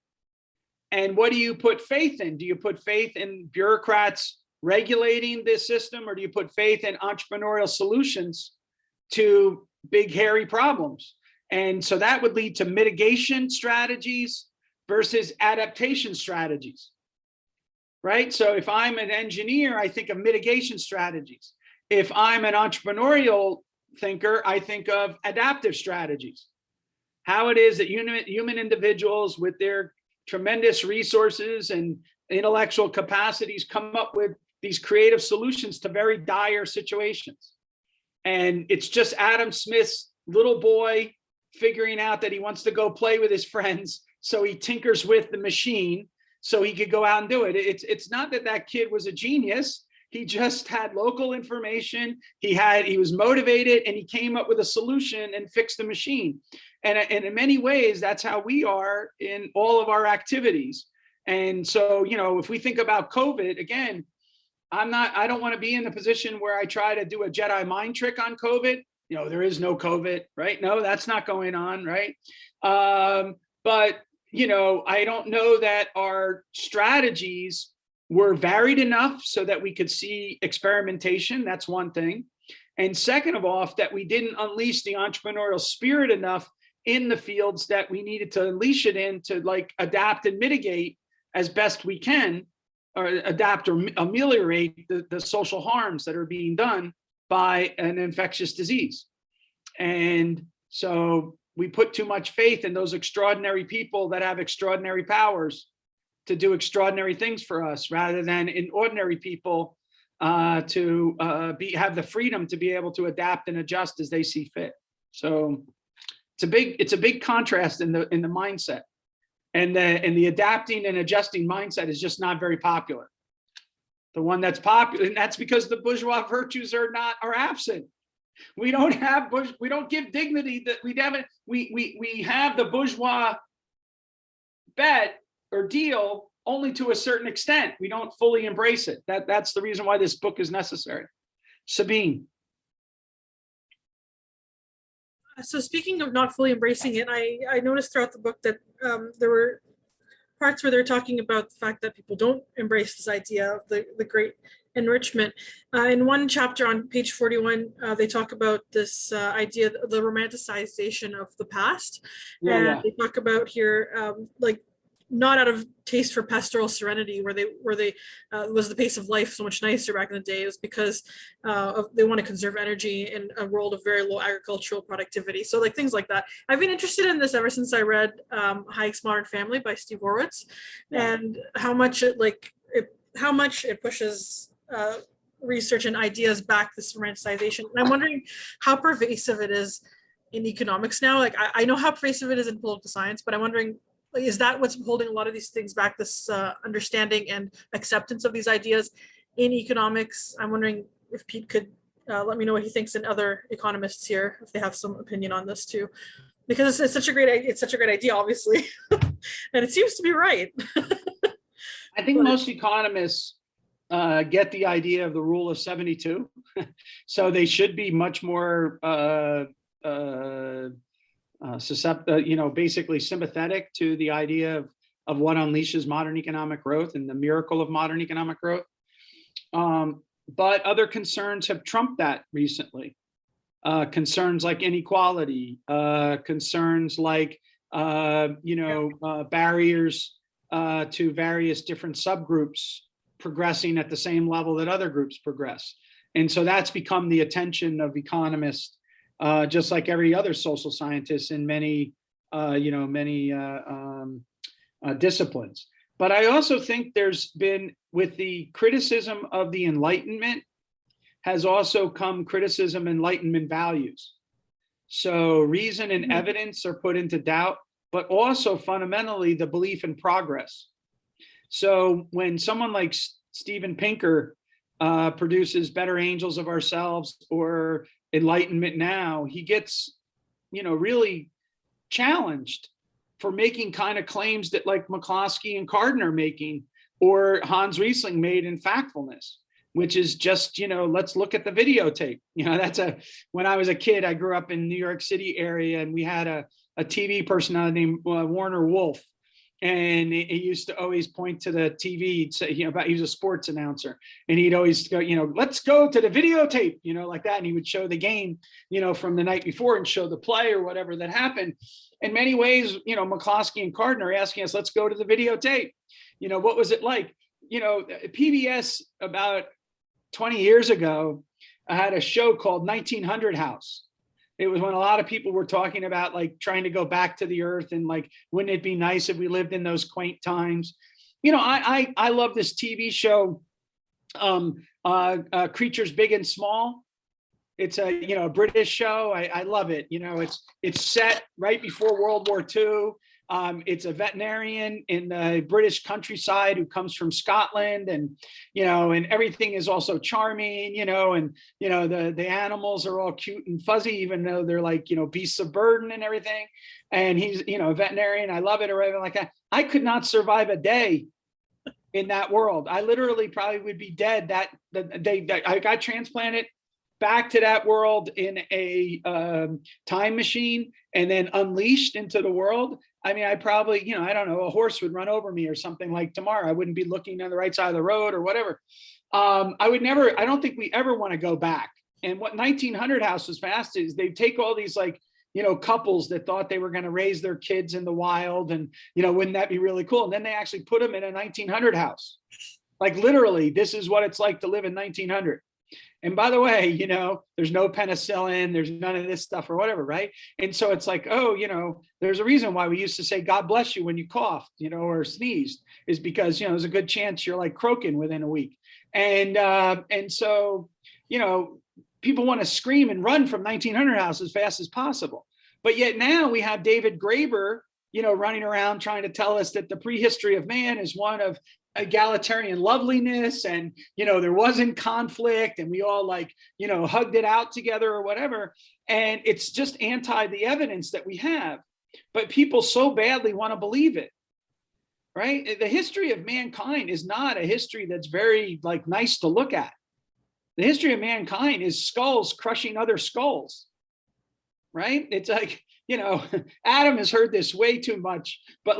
And what do you put faith in? Do you put faith in bureaucrats regulating this system, or do you put faith in entrepreneurial solutions to big, hairy problems? And so that would lead to mitigation strategies versus adaptation strategies, right? So if I'm an engineer, I think of mitigation strategies. If I'm an entrepreneurial thinker, I think of adaptive strategies. How it is that human individuals with their tremendous resources and intellectual capacities come up with these creative solutions to very dire situations. And it's just Adam Smith's little boy figuring out that he wants to go play with his friends. So he tinkers with the machine so he could go out and do it. It's not that that kid was a genius. He just had local information. He was motivated, and he came up with a solution and fixed the machine. And in many ways, that's how we are in all of our activities. And so, if we think about COVID, again, I don't want to be in the position where I try to do a Jedi mind trick on COVID. There is no COVID, right? No, that's not going on, right? But, I don't know that our strategies were varied enough so that we could see experimentation. That's one thing. And second of all, that we didn't unleash the entrepreneurial spirit enough in the fields that we needed to unleash it in to adapt and mitigate as best we can, or adapt or ameliorate the social harms that are being done by an infectious disease. And so we put too much faith in those extraordinary people that have extraordinary powers to do extraordinary things for us, rather than in ordinary people to have the freedom to be able to adapt and adjust as they see fit. So it's a big contrast in the mindset, and the adapting and adjusting mindset is just not very popular. The one that's popular, and that's because the bourgeois virtues are absent. We don't give dignity that we have the bourgeois bet or deal only to a certain extent. We don't fully embrace it. That's the reason why this book is necessary. Sabine. So speaking of not fully embracing it, I noticed throughout the book that there were parts where they're talking about the fact that people don't embrace this idea of the great enrichment. In one chapter on page 41, they talk about this idea, the romanticization of the past. They talk about here, not out of taste for pastoral serenity, where they was the pace of life so much nicer back in the day. It was because they want to conserve energy in a world of very low agricultural productivity. So things like that. I've been interested in this ever since I read Hayek's Modern Family by Steve Horowitz, and how much it pushes research and ideas back, this romanticization. And I'm wondering how pervasive it is in economics now. I know how pervasive it is in political science, but I'm wondering Like, is that what's holding a lot of these things back, this understanding and acceptance of these ideas in economics? I'm wondering if Pete could let me know what he thinks, and other economists here, if they have some opinion on this too, because it's such a great idea, obviously, and it seems to be right. I think most economists get the idea of the rule of 72. So they should be much more susceptible, basically sympathetic to the idea of what unleashes modern economic growth and the miracle of modern economic growth. But other concerns have trumped that recently. Concerns like inequality, concerns like, barriers to various different subgroups progressing at the same level that other groups progress. And so that's become the attention of economists, just like every other social scientist in many disciplines. But I also think there's been, with the criticism of the Enlightenment, has also come criticism of Enlightenment values. So reason and evidence are put into doubt, but also fundamentally the belief in progress. So when someone like Steven Pinker produces Better Angels of Ourselves or Enlightenment Now, he gets, really challenged for making kind of claims that like McCloskey and Carden are making, or Hans Riesling made in Factfulness, which is just, let's look at the videotape. When I was a kid, I grew up in New York City area, and we had a TV personality named Warner Wolf. And he used to always point to the TV. He'd say, he was a sports announcer, and he'd always go, let's go to the videotape, like that. And he would show the game, from the night before, and show the play or whatever that happened. In many ways, McCloskey and Carden are asking us, let's go to the videotape. What was it like? PBS about 20 years ago, I had a show called 1900 House. It was when a lot of people were talking about like trying to go back to the earth, and like, wouldn't it be nice if we lived in those quaint times? I love this TV show, Creatures Big and Small. It's a British show. I love it. It's set right before World War II. It's a veterinarian in the British countryside who comes from Scotland, and and everything is also charming, and the animals are all cute and fuzzy, even though they're like beasts of burden and everything. And he's a veterinarian. I love it, or everything like that. I could not survive a day in that world. I literally probably would be dead that I got transplanted back to that world in a time machine and then unleashed into the world. I mean, I probably, I don't know, a horse would run over me or something like tomorrow. I wouldn't be looking on the right side of the road or whatever. I don't think we ever want to go back. And what 1900 House was fast is they take all these couples that thought they were going to raise their kids in the wild, and, wouldn't that be really cool? And then they actually put them in a 1900 house. Like literally, this is what it's like to live in 1900. And by the way, there's no penicillin, there's none of this stuff or whatever, right? And so it's like, there's a reason why we used to say, God bless you when you coughed, or sneezed, is because, there's a good chance you're like croaking within a week. And so, people want to scream and run from 1900 House as fast as possible. But yet now we have David Graeber, running around trying to tell us that the prehistory of man is one of egalitarian loveliness, and there wasn't conflict, and we all hugged it out together or whatever. And it's just anti the evidence that we have, but people so badly want to believe it, right? The history of mankind is not a history that's very nice to look at. The history of mankind is skulls crushing other skulls, right? It's like, Adam has heard this way too much, but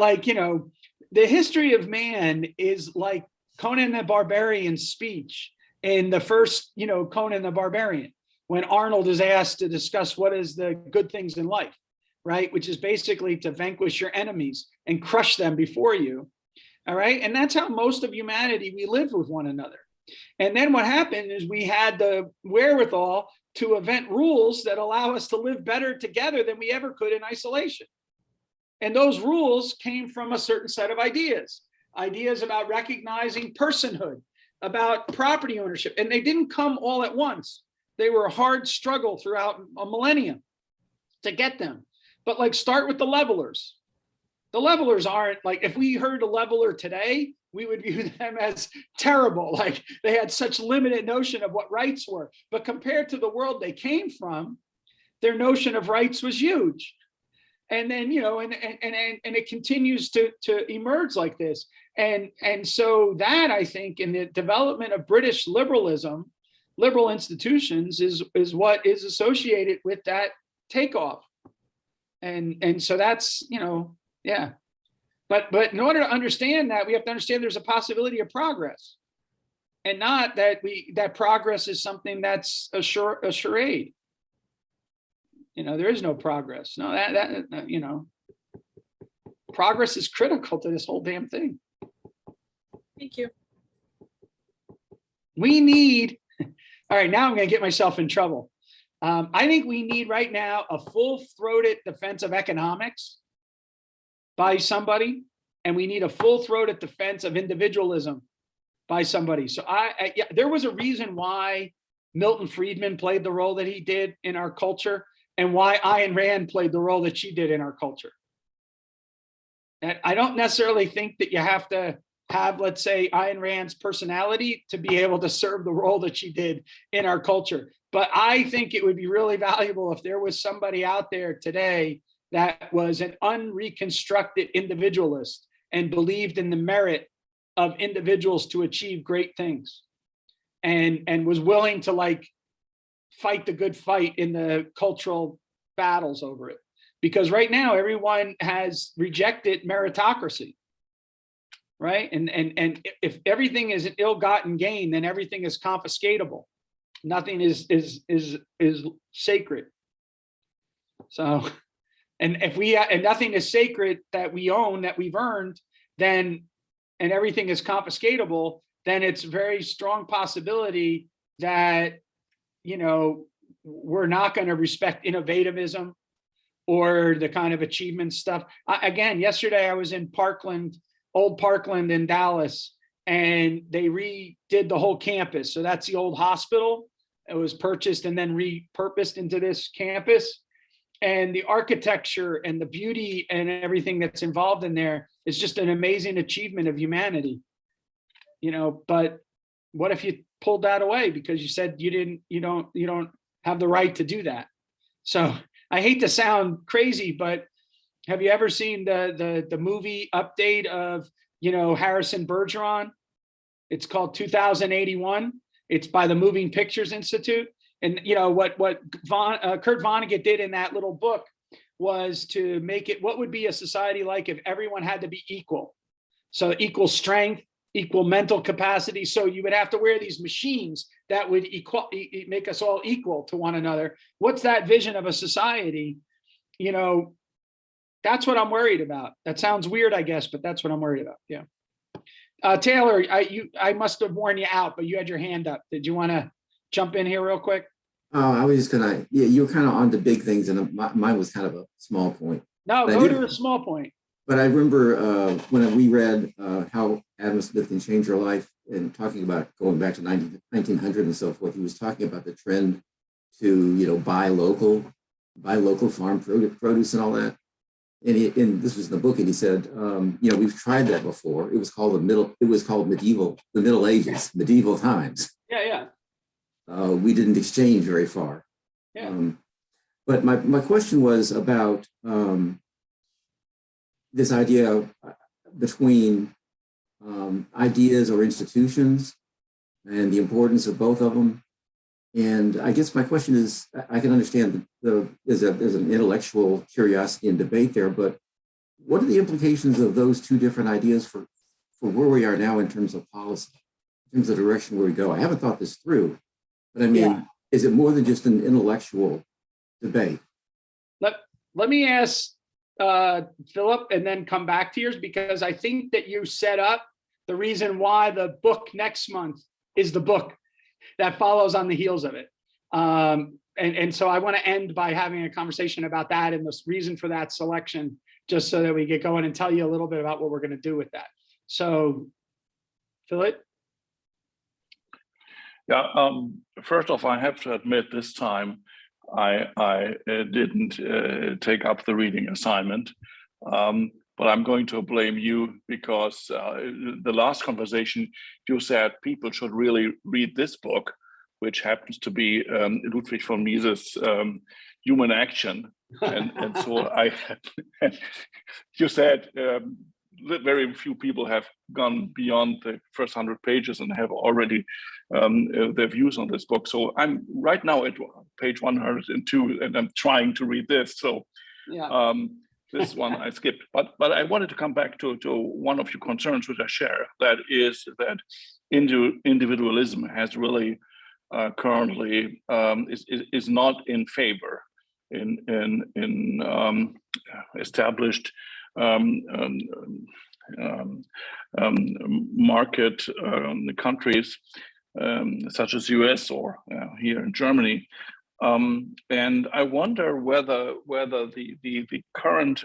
the history of man is like Conan the Barbarian's speech in the first, Conan the Barbarian, when Arnold is asked to discuss what is the good things in life, right? Which is basically to vanquish your enemies and crush them before you. All right. And that's how most of humanity, we live with one another. And then what happened is we had the wherewithal to invent rules that allow us to live better together than we ever could in isolation. And those rules came from a certain set of ideas about recognizing personhood, about property ownership. And they didn't come all at once. They were a hard struggle throughout a millennium to get them. But start with the levelers, The levelers aren't like, if we heard a leveler today, we would view them as terrible. Like they had such limited notion of what rights were, but compared to the world they came from, their notion of rights was huge. And then, you know, and it continues to emerge like this. And so that, I think, in the development of British liberalism, liberal institutions is what is associated with that takeoff. And so that's, you know, yeah. But in order to understand that, we have to understand there's a possibility of progress, and not that that progress is something that's a charade. You know, there is no progress. No, that you know, progress is critical to this whole damn thing. Thank you. We need, all right, now I'm going to get myself in trouble. I think we need right now a full-throated defense of economics by somebody, and we need a full-throated defense of individualism by somebody. So yeah, there was a reason why Milton Friedman played the role that he did in our culture, and why Ayn Rand played the role that she did in our culture. And I don't necessarily think that you have to have, let's say, Ayn Rand's personality to be able to serve the role that she did in our culture. But I think it would be really valuable if there was somebody out there today that was an unreconstructed individualist and believed in the merit of individuals to achieve great things, and was willing to like fight the good fight in the cultural battles over it. Because right now everyone has rejected meritocracy, right? And if everything is an ill-gotten gain, then everything is confiscatable. Nothing is sacred. So, and if we and nothing is sacred that we own, that we've earned, then, and everything is confiscatable, then it's a very strong possibility that, you know, we're not going to respect innovativism or the kind of achievement stuff. Again, yesterday I was in Parkland, old Parkland in Dallas, and they redid the whole campus. So that's the old hospital. It was purchased and then repurposed into this campus. And the architecture and the beauty and everything that's involved in there is just an amazing achievement of humanity. You know, but what if you pulled that away because you said you don't have the right to do that? So I hate to sound crazy, but have you ever seen the movie update of, you know, Harrison Bergeron? It's called 2081. It's by the Moving Pictures Institute. And you know what Kurt Vonnegut did in that little book was to make it, what would be a society like if everyone had to be equal? So equal strength, equal mental capacity. So you would have to wear these machines that would make us all equal to one another. What's that vision of a society? You know, that's what I'm worried about. That sounds weird, I guess, but that's what I'm worried about. Yeah. Taylor, I must have worn you out, but you had your hand up. Did you want to jump in here real quick? Oh, I was just gonna, yeah, you were kind of on to big things, and mine was kind of a small point. No, go to the small point. But I remember when we read How Adam Smith Can Change Your Life, and talking about going back to 1900 and so forth, he was talking about the trend to, you know, buy local farm produce and all that. And this was in the book, and he said, you know, we've tried that before. It was called the Middle Ages, medieval times. Yeah. We didn't exchange very far. Yeah. But my question was about this idea between ideas or institutions and the importance of both of them. And I guess my question is, I can understand there's an intellectual curiosity and debate there, but what are the implications of those two different ideas for where we are now in terms of policy, in terms of the direction where we go? I haven't thought this through, but I mean, Is it more than just an intellectual debate? Let me ask Philip and then come back to yours, because I think that you set up the reason why the book next month is the book that follows on the heels of it. And so I want to end by having a conversation about that and the reason for that selection, just so that we get going and tell you a little bit about what we're going to do with that. So, Philip? Yeah, first off, I have to admit this time I didn't take up the reading assignment, but I'm going to blame you because the last conversation you said people should really read this book, which happens to be Ludwig von Mises' Human Action. And so you said very few people have gone beyond the first 100 pages and have already their views on this book. So I'm right now at page 102 and I'm trying to read this. So Yeah. this one I skipped, but I wanted to come back to one of your concerns, which I share. That is that individualism has really currently is not in favor in established market countries such as US or here in Germany. And I wonder whether the current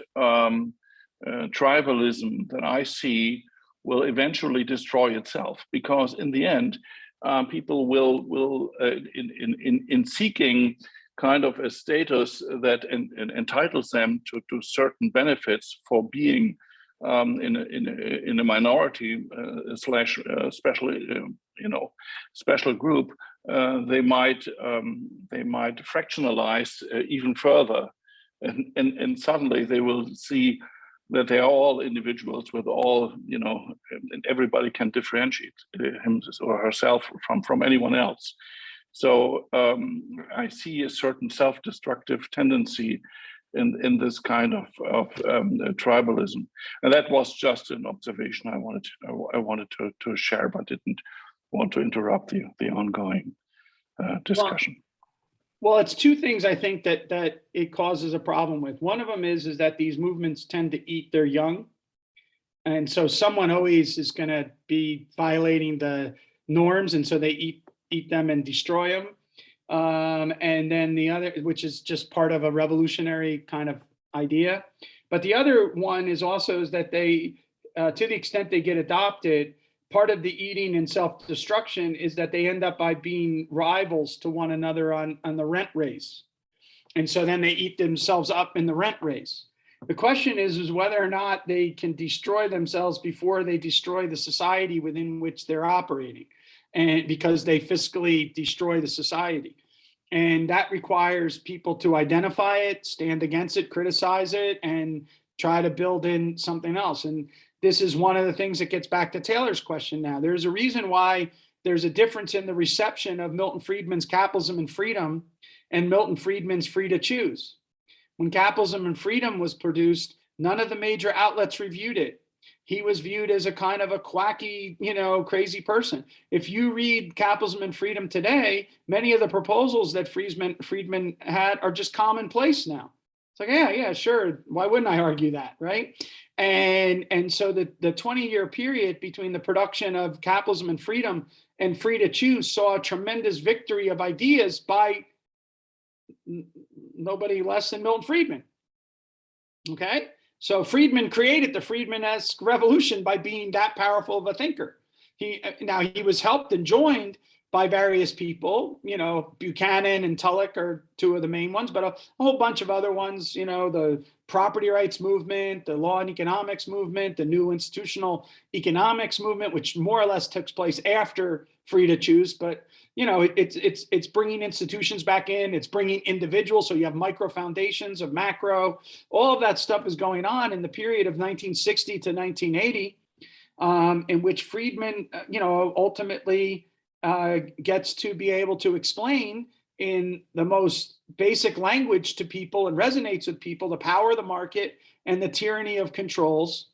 tribalism that I see will eventually destroy itself, because in the end, people will in seeking kind of a status that entitles them to certain benefits for being in a minority slash special special group, they might fractionalize even further, and suddenly they will see that they are all individuals with all, and everybody can differentiate him or herself from anyone else. So I see a certain self-destructive tendency in this kind of tribalism, and that was just an observation I wanted to share, but didn't want to interrupt the ongoing discussion. Well, it's two things I think that it causes a problem with. One of them is that these movements tend to eat their young, and so someone always is going to be violating the norms, and so they eat them and destroy them. And then the other, which is just part of a revolutionary kind of idea. But the other one is that they, to the extent they get adopted, part of the eating and self-destruction is that they end up by being rivals to one another on the rent race. And so then they eat themselves up in the rent race. The question is whether or not they can destroy themselves before they destroy the society within which they're operating, and because they fiscally destroy the society. And that requires people to identify it, stand against it, criticize it, and try to build in something else. And this is one of the things that gets back to Taylor's question now. There's a reason why there's a difference in the reception of Milton Friedman's Capitalism and Freedom and Milton Friedman's Free to Choose. When Capitalism and Freedom was produced, none of the major outlets reviewed it. He was viewed as a kind of a quacky, crazy person. If you read Capitalism and Freedom today, many of the proposals that Friedman had are just commonplace now. It's like, yeah, sure. Why wouldn't I argue that, right? And so the 20-year period between the production of Capitalism and Freedom and Free to Choose saw a tremendous victory of ideas by nobody less than Milton Friedman. Okay? So Friedman created the Friedman-esque revolution by being that powerful of a thinker. He was helped and joined by various people, Buchanan and Tulloch are two of the main ones, but a whole bunch of other ones, the property rights movement, the law and economics movement, the new institutional economics movement, which more or less took place after Free to Choose, but it's bringing institutions back in, it's bringing individuals. So you have micro foundations of macro, all of that stuff is going on in the period of 1960 to 1980, in which Friedman, ultimately gets to be able to explain in the most basic language to people and resonates with people the power of the market and the tyranny of controls.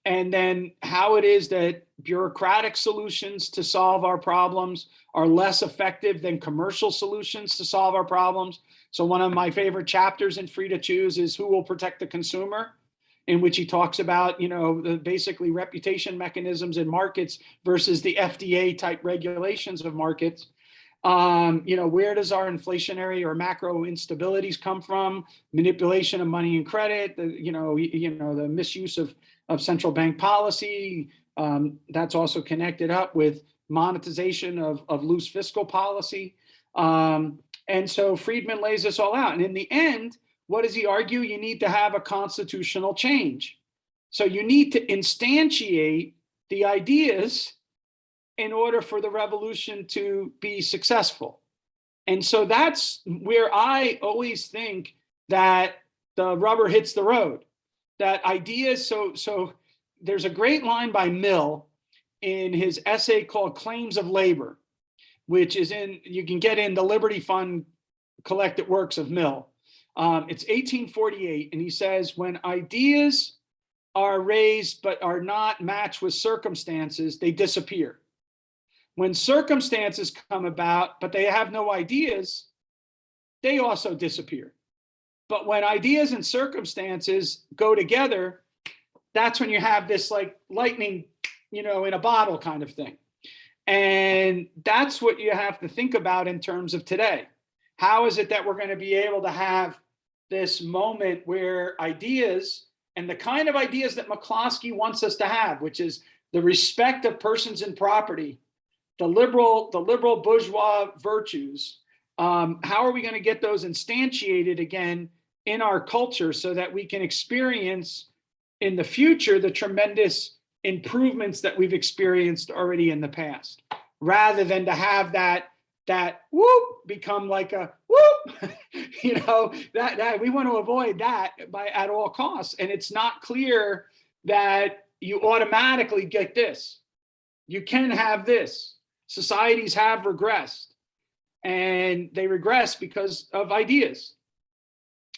And then how it is that bureaucratic solutions to solve our problems are less effective than commercial solutions to solve our problems. So one of my favorite chapters in Free to Choose is Who Will Protect the Consumer, in which he talks about, the basically reputation mechanisms in markets versus the FDA type regulations of markets. Where does our inflationary or macro instabilities come from? Manipulation of money and credit, the misuse of central bank policy. That's also connected up with monetization of loose fiscal policy. And so Friedman lays this all out. And in the end, what does he argue? You need to have a constitutional change. So you need to instantiate the ideas in order for the revolution to be successful. And so that's where I always think that the rubber hits the road, that ideas. So there's a great line by Mill in his essay called Claims of Labor, which is you can get in the Liberty Fund collected works of Mill. It's 1848, and he says, when ideas are raised but are not matched with circumstances, they disappear. When circumstances come about, but they have no ideas, they also disappear. But when ideas and circumstances go together, that's when you have this like lightning, in a bottle kind of thing. And that's what you have to think about in terms of today. How is it that we're going to be able to have this moment where ideas, and the kind of ideas that McCloskey wants us to have, which is the respect of persons and property, the liberal bourgeois virtues, how are we going to get those instantiated again in our culture so that we can experience in the future the tremendous improvements that we've experienced already in the past, rather than to have that whoop become like a whoop, that we want to avoid that at all costs. And it's not clear that you automatically get this. You can have this. Societies have regressed, and they regress because of ideas.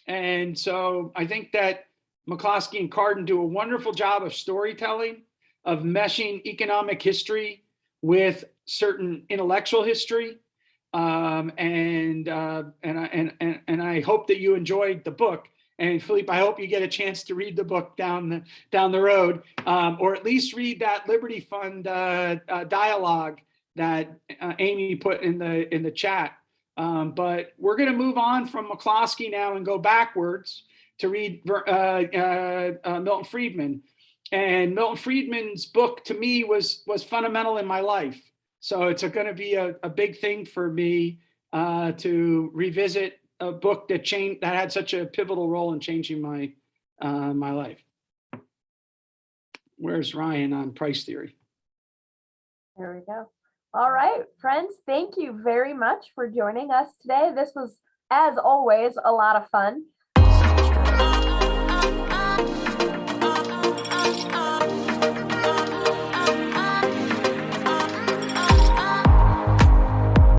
And so I think that McCloskey and Carden do a wonderful job of storytelling, of meshing economic history with certain intellectual history. And I hope that you enjoyed the book. And Philippe, I hope you get a chance to read the book down the road, or at least read that Liberty Fund dialogue that Amy put in the chat. But we're going to move on from McCloskey now and go backwards to read Milton Friedman. And Milton Friedman's book to me was fundamental in my life. So it's going to be a big thing for me to revisit a book that had such a pivotal role in changing my life. Where's Ryan on price theory? There we go. All right, friends, thank you very much for joining us today. This was, as always, a lot of fun.